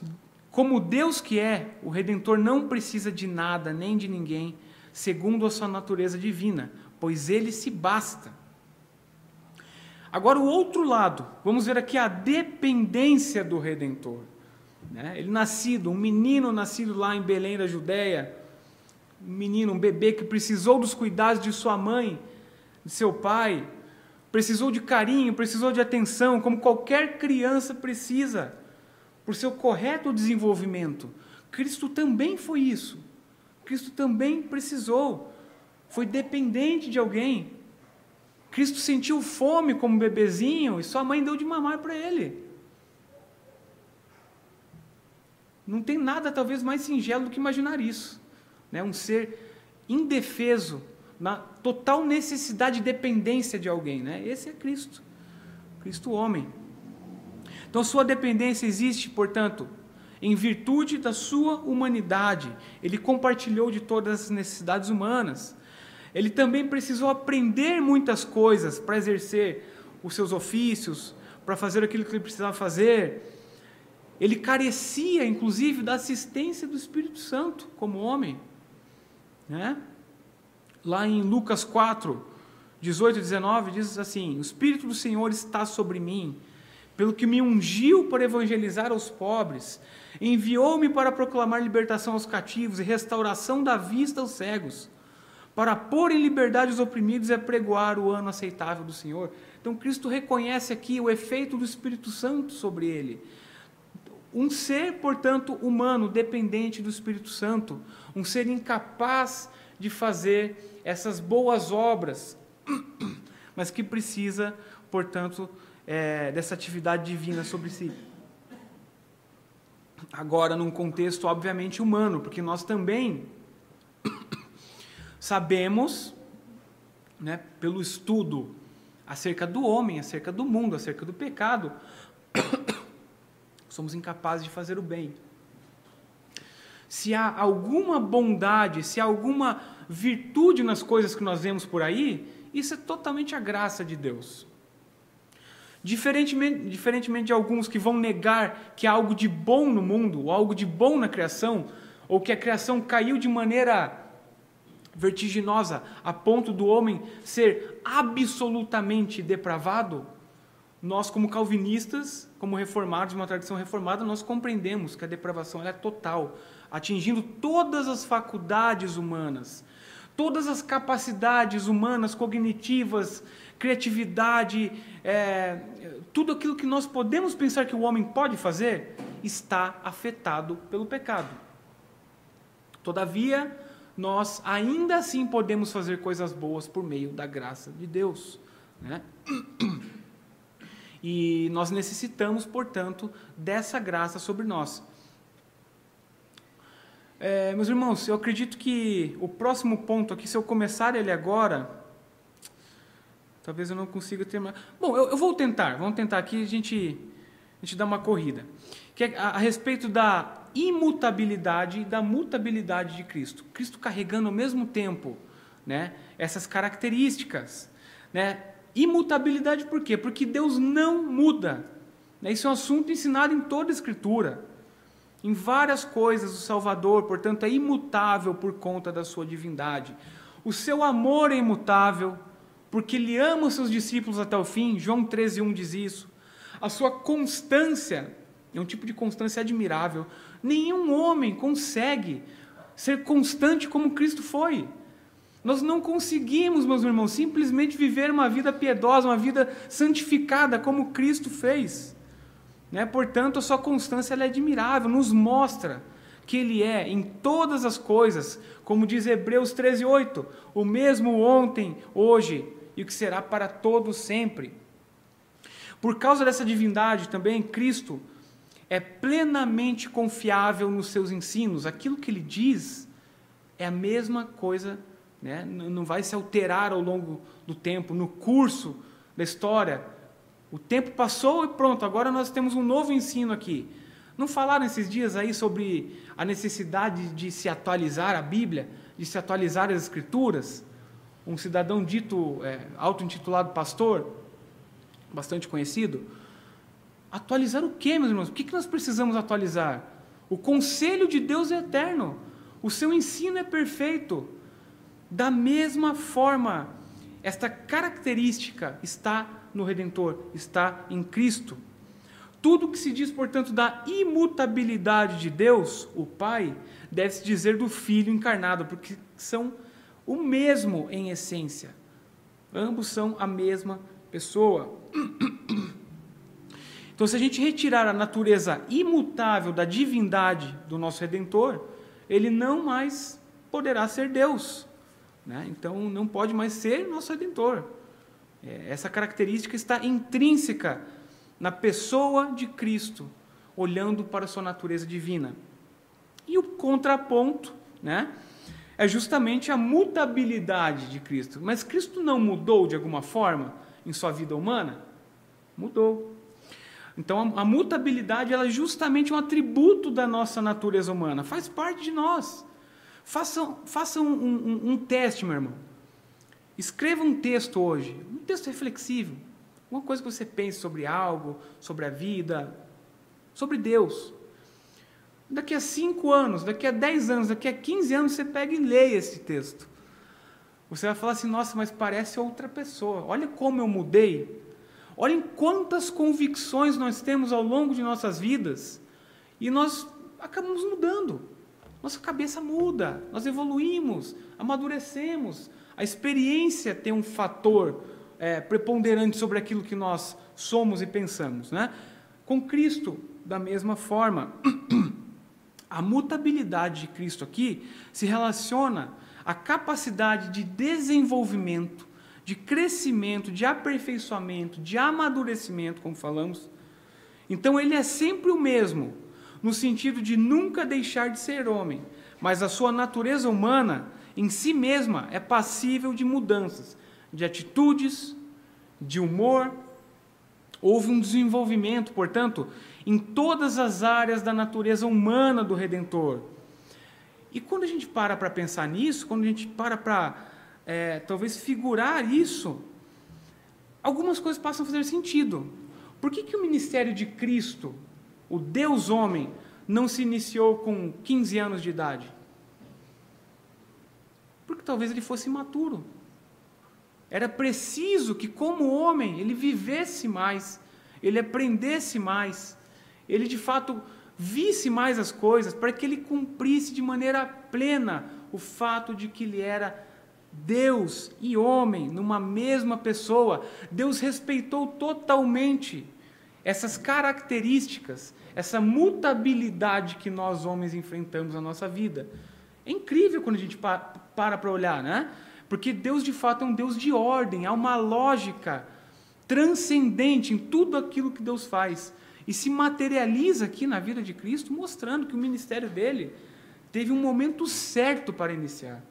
como Deus que é, o Redentor não precisa de nada nem de ninguém, segundo a sua natureza divina, pois ele se basta. Agora o outro lado, vamos ver aqui a dependência do Redentor. Ele um menino nascido lá em Belém da Judéia, um bebê que precisou dos cuidados de sua mãe, de seu pai, precisou de carinho, precisou de atenção, como qualquer criança precisa, por seu correto desenvolvimento. Cristo também foi isso. Cristo também precisou, foi dependente de alguém. Cristo sentiu fome como bebezinho e sua mãe deu de mamar para ele. Não tem nada talvez mais singelo do que imaginar isso. Um ser indefeso, na total necessidade e dependência de alguém. Esse é Cristo, Cristo homem. Então sua dependência existe, portanto, em virtude da sua humanidade. Ele compartilhou de todas as necessidades humanas. Ele também precisou aprender muitas coisas para exercer os seus ofícios, para fazer aquilo que ele precisava fazer. Ele carecia, inclusive, da assistência do Espírito Santo como homem. Lá em Lucas 4, 18 e 19, diz assim: o Espírito do Senhor está sobre mim, pelo que me ungiu para evangelizar aos pobres, enviou-me para proclamar libertação aos cativos e restauração da vista aos cegos, para pôr em liberdade os oprimidos e apregoar o ano aceitável do Senhor. Então Cristo reconhece aqui o efeito do Espírito Santo sobre ele. Um ser, portanto, humano, dependente do Espírito Santo, um ser incapaz de fazer essas boas obras, mas que precisa, portanto, dessa atividade divina sobre si. Agora, num contexto, obviamente, humano, porque nós também sabemos, pelo estudo acerca do homem, acerca do mundo, acerca do pecado, somos incapazes de fazer o bem. Se há alguma bondade, se há alguma virtude nas coisas que nós vemos por aí, isso é totalmente a graça de Deus. Diferentemente de alguns que vão negar que há algo de bom no mundo, ou algo de bom na criação, ou que a criação caiu de maneira vertiginosa, a ponto do homem ser absolutamente depravado, nós, como calvinistas, como reformados, uma tradição reformada, nós compreendemos que a depravação ela é total, atingindo todas as faculdades humanas, todas as capacidades humanas, cognitivas, criatividade, tudo aquilo que nós podemos pensar que o homem pode fazer, está afetado pelo pecado. Todavia, nós ainda assim podemos fazer coisas boas por meio da graça de Deus, né? E nós necessitamos, portanto, dessa graça sobre nós. Meus irmãos, eu acredito que o próximo ponto aqui, se eu começar ele agora, talvez eu não consiga terminar. Bom, eu vou tentar, vamos tentar aqui, a gente dá uma corrida. Que é a respeito da imutabilidade e da mutabilidade de Cristo. Cristo carregando ao mesmo tempo, né, essas características, né? Imutabilidade por quê? Porque Deus não muda. Isso é um assunto ensinado em toda a Escritura. Em várias coisas, o Salvador, portanto, é imutável por conta da sua divindade. O seu amor é imutável, porque Ele ama os seus discípulos até o fim. João 13:1 diz isso. A sua constância é um tipo de constância admirável. Nenhum homem consegue ser constante como Cristo foi. Nós não conseguimos, meus irmãos, simplesmente viver uma vida piedosa, uma vida santificada como Cristo fez. Portanto, a sua constância ela é admirável, nos mostra que Ele é, em todas as coisas, como diz Hebreus 13:8, o mesmo ontem, hoje e o que será para todos sempre. Por causa dessa divindade também, Cristo é plenamente confiável nos seus ensinos. Aquilo que Ele diz é a mesma coisa, não vai se alterar ao longo do tempo, no curso da história. O tempo passou e pronto, agora nós temos um novo ensino aqui. Não falaram esses dias aí sobre a necessidade de se atualizar a Bíblia, de se atualizar as Escrituras? Um cidadão dito, auto-intitulado pastor, bastante conhecido. Atualizar o quê, meus irmãos? O que nós precisamos atualizar? O conselho de Deus é eterno. O seu ensino é perfeito. Da mesma forma, esta característica está no Redentor, está em Cristo. Tudo que se diz, portanto, da imutabilidade de Deus, o Pai, deve-se dizer do Filho encarnado, porque são o mesmo em essência. Ambos são a mesma pessoa. Então, se a gente retirar a natureza imutável da divindade do nosso Redentor, ele não mais poderá ser Deus. Então, não pode mais ser nosso Redentor. Essa característica está intrínseca na pessoa de Cristo, olhando para a sua natureza divina. E o contraponto, é justamente a mutabilidade de Cristo. Mas Cristo não mudou de alguma forma em sua vida humana? Mudou. Então, a mutabilidade ela é justamente um atributo da nossa natureza humana, faz parte de nós. Façam um teste, meu irmão. Escreva um texto hoje, um texto reflexivo, uma coisa que você pense sobre algo, sobre a vida, sobre Deus. Daqui a 5 anos, daqui a 10 anos, daqui a 15 anos, você pega e leia esse texto. Você vai falar assim, nossa, mas parece outra pessoa. Olha como eu mudei. Olhem quantas convicções nós temos ao longo de nossas vidas e nós acabamos mudando. Nossa cabeça muda, nós evoluímos, amadurecemos. A experiência tem um fator preponderante sobre aquilo que nós somos e pensamos. Com Cristo, da mesma forma. A mutabilidade de Cristo aqui se relaciona à capacidade de desenvolvimento, de crescimento, de aperfeiçoamento, de amadurecimento, como falamos. Então, ele é sempre o mesmo, no sentido de nunca deixar de ser homem, mas a sua natureza humana, em si mesma, é passível de mudanças, de atitudes, de humor. Houve um desenvolvimento, portanto, em todas as áreas da natureza humana do Redentor. E quando a gente para pensar nisso, quando a gente para talvez figurar isso, algumas coisas passam a fazer sentido. Por que o ministério de Cristo, o Deus homem, não se iniciou com 15 anos de idade? Porque talvez ele fosse imaturo. Era preciso que, como homem, ele vivesse mais, ele aprendesse mais, ele de fato visse mais as coisas, para que ele cumprisse de maneira plena o fato de que ele era Deus e homem numa mesma pessoa. Deus respeitou totalmente essas características, essa mutabilidade que nós homens enfrentamos na nossa vida. É incrível quando a gente para olhar, né? Porque Deus de fato é um Deus de ordem, há uma lógica transcendente em tudo aquilo que Deus faz. E se materializa aqui na vida de Cristo, mostrando que o ministério dele teve um momento certo para iniciar.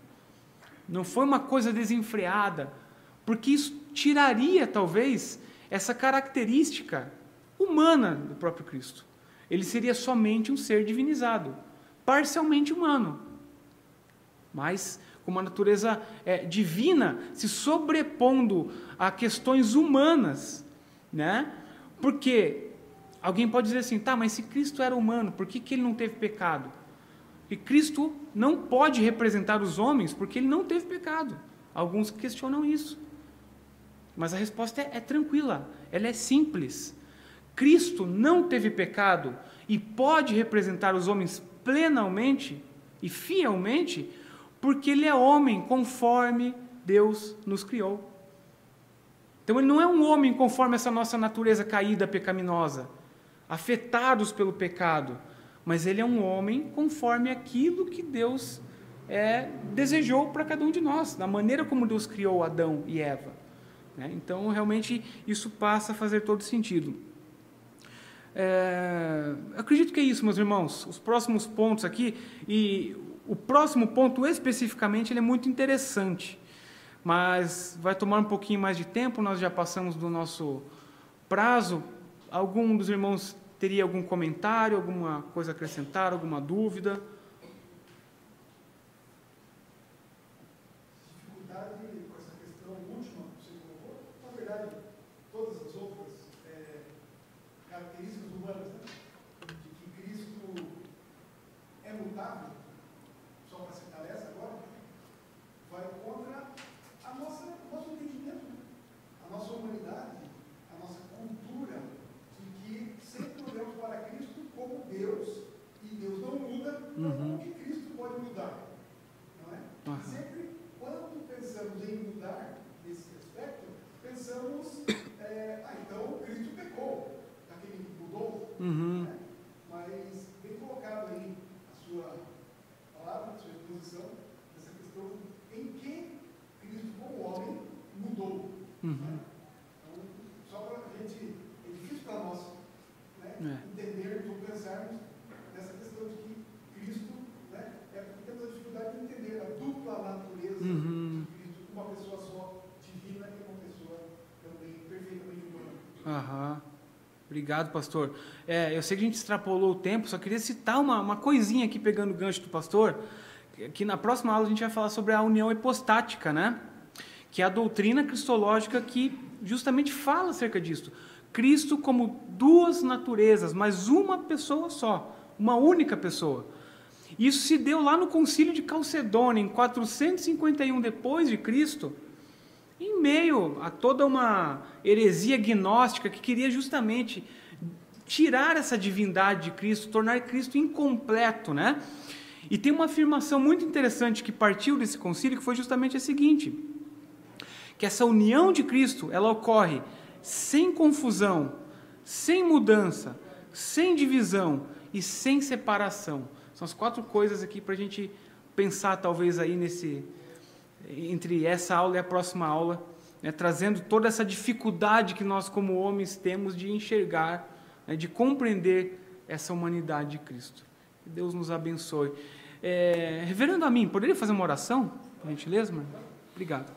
Não foi uma coisa desenfreada, porque isso tiraria, talvez, essa característica humana do próprio Cristo. Ele seria somente um ser divinizado, parcialmente humano, mas com uma natureza divina se sobrepondo a questões humanas, né? Porque alguém pode dizer assim, tá, mas se Cristo era humano, por que ele não teve pecado? E Cristo não pode representar os homens porque ele não teve pecado. Alguns questionam isso. Mas a resposta é tranquila, ela é simples. Cristo não teve pecado e pode representar os homens plenamente e fielmente porque ele é homem conforme Deus nos criou. Então ele não é um homem conforme essa nossa natureza caída, pecaminosa, afetados pelo pecado, mas ele é um homem conforme aquilo que Deus desejou para cada um de nós, da maneira como Deus criou Adão e Eva. Então, realmente, isso passa a fazer todo sentido. Acredito que é isso, meus irmãos. Os próximos pontos aqui, e o próximo ponto especificamente, ele é muito interessante, mas vai tomar um pouquinho mais de tempo, nós já passamos do nosso prazo. Algum dos irmãos teria algum comentário, alguma coisa a acrescentar, alguma dúvida? Dificuldade com essa questão última que você colocou, na verdade, todas as outras características humanas, né? De que Cristo é mutável, só para citar essa agora, vai contra o nosso entendimento, né? A nossa humanidade, a nossa cultura, de que sempre olhamos para Cristo como Deus, e Deus não muda, então como que Cristo pode mudar? Não é? Sempre, quando pensamos em mudar nesse aspecto, pensamos, então Cristo pecou, aquele mudou, né? Mas bem colocado aí a sua palavra, a sua exposição, essa questão em que Cristo, como homem, mudou. Né? Então, só para a gente, é difícil para nós, né, entendermos ou pensarmos nessa questão de que Cristo, né, temos a dificuldade de entender a dupla natureza de Cristo, uma pessoa só divina e uma pessoa também perfeitamente humana. Obrigado, pastor. Eu sei que a gente extrapolou o tempo, só queria citar uma coisinha aqui, pegando o gancho do pastor, que na próxima aula a gente vai falar sobre a união hipostática, né? Que é a doutrina cristológica que justamente fala acerca disso. Cristo como duas naturezas, mas uma pessoa só, uma única pessoa. Isso se deu lá no Concílio de Calcedônia, em 451 depois de Cristo, em meio a toda uma heresia gnóstica que queria justamente tirar essa divindade de Cristo, tornar Cristo incompleto, né? E tem uma afirmação muito interessante que partiu desse concílio, que foi justamente a seguinte: que essa união de Cristo, ela ocorre sem confusão, sem mudança, sem divisão e sem separação. São as 4 coisas aqui para a gente pensar, talvez, aí entre essa aula e a próxima aula, né, trazendo toda essa dificuldade que nós, como homens, temos de enxergar, né, de compreender essa humanidade de Cristo. Que Deus nos abençoe. Reverendo Amin, poderia fazer uma oração, por gentileza, mano? Obrigado.